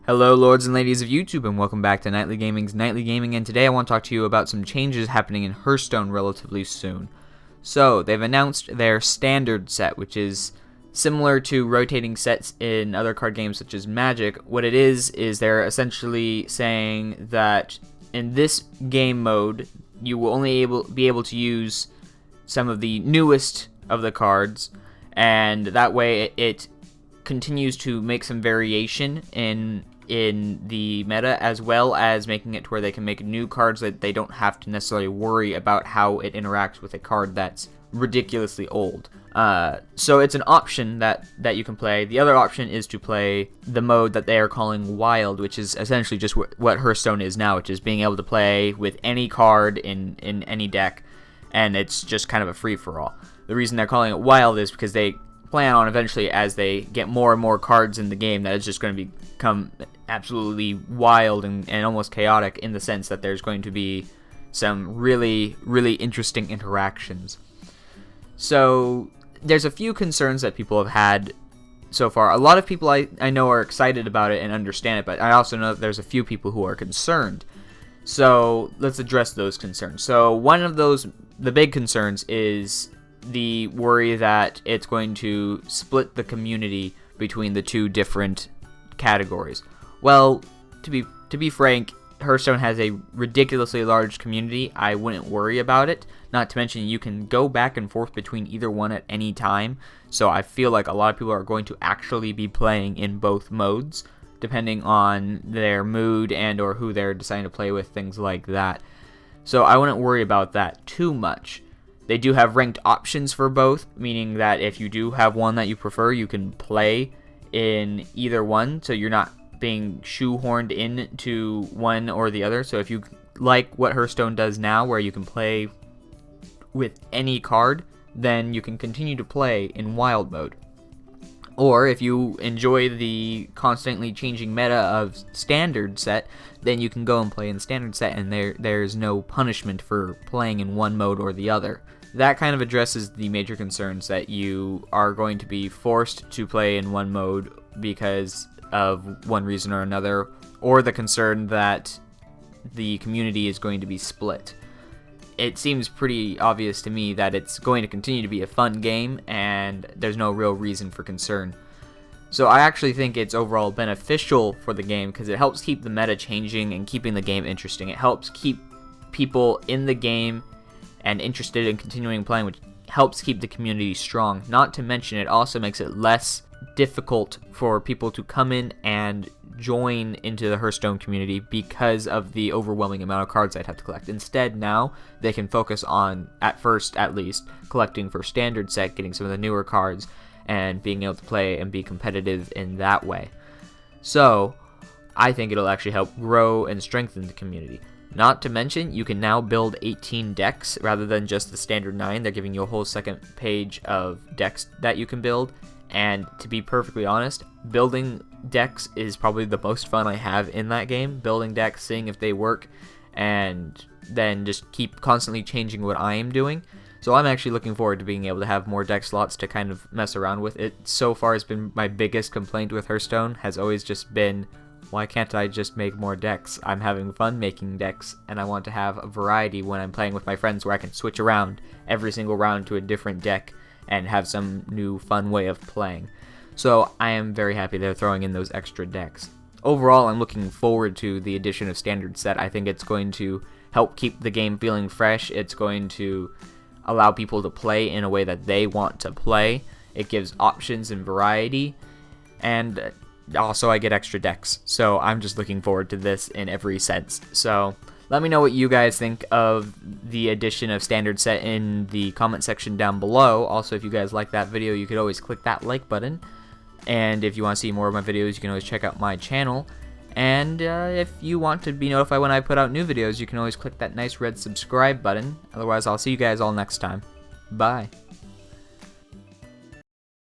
Hello lords and ladies of YouTube, and welcome back to Nightly Gaming's Nightly Gaming, and today I want to talk to you about some changes happening in Hearthstone relatively soon. So, they've announced their standard set, which is similar to rotating sets in other card games such as Magic. What it is they're essentially saying that in this game mode, you will only be able to use some of the newest of the cards, and that way it continues to make some variation in the meta, as well as making it to where they can make new cards that they don't have to necessarily worry about how it interacts with a card that's ridiculously old. So it's an option that you can play. The other option is to play the mode that they are calling Wild, which is essentially just what Hearthstone is now, which is being able to play with any card in any deck, and it's just kind of a free-for-all. The reason they're calling it Wild is because they plan on eventually, as they get more and more cards in the game, that it's just going to become absolutely wild and almost chaotic, in the sense that there's going to be some really interesting interactions. So there's a few concerns that people have had so far. A lot of people I know are excited about it and understand it, but I also know that there's a few people who are concerned. So let's address those concerns. So one of the big concerns is the worry that it's going to split the community between the two different categories. Well, to be frank, Hearthstone has a ridiculously large community. I wouldn't worry about it. Not to mention, you can go back and forth between either one at any time. So I feel like a lot of people are going to actually be playing in both modes, depending on their mood and or who they're deciding to play with, things like that. So I wouldn't worry about that too much. They do have ranked options for both, meaning that if you do have one that you prefer, you can play in either one, so you're not being shoehorned into one or the other. So if you like what Hearthstone does now, where you can play with any card, then you can continue to play in Wild mode. Or if you enjoy the constantly changing meta of Standard set, then you can go and play in Standard set, and there's no punishment for playing in one mode or the other. That kind of addresses the major concerns that you are going to be forced to play in one mode because of one reason or another, or the concern that the community is going to be split. It seems pretty obvious to me that it's going to continue to be a fun game, and there's no real reason for concern. So I actually think it's overall beneficial for the game, because it helps keep the meta changing and keeping the game interesting. It helps keep people in the game and interested in continuing playing, which helps keep the community strong. Not to mention, it also makes it less difficult for people to come in and join into the Hearthstone community because of the overwhelming amount of cards I'd have to collect. Instead, now they can focus on, at first at least, collecting for Standard set, getting some of the newer cards, and being able to play and be competitive in that way. So I think it'll actually help grow and strengthen the community. Not to mention, you can now build 18 decks rather than just the standard 9. They're giving you a whole second page of decks that you can build. And to be perfectly honest, building decks is probably the most fun I have in that game. Building decks, seeing if they work, and then just keep constantly changing what I am doing. So I'm actually looking forward to being able to have more deck slots to kind of mess around with. It so far has been my biggest complaint with Hearthstone, has always just been, why can't I just make more decks? I'm having fun making decks, and I want to have a variety when I'm playing with my friends, where I can switch around every single round to a different deck and have some new fun way of playing. So I am very happy they're throwing in those extra decks. Overall, I'm looking forward to the addition of Standard set. I think it's going to help keep the game feeling fresh. It's going to allow people to play in a way that they want to play. It gives options and variety, and also I get extra decks. So I'm just looking forward to this in every sense. So let me know what you guys think of the addition of Standard set in the comment section down below. Also, if you guys like that video, you could always click that like button. And if you want to see more of my videos, you can always check out my channel. And if you want to be notified when I put out new videos, you can always click that nice red subscribe button. Otherwise, I'll see you guys all next time. Bye.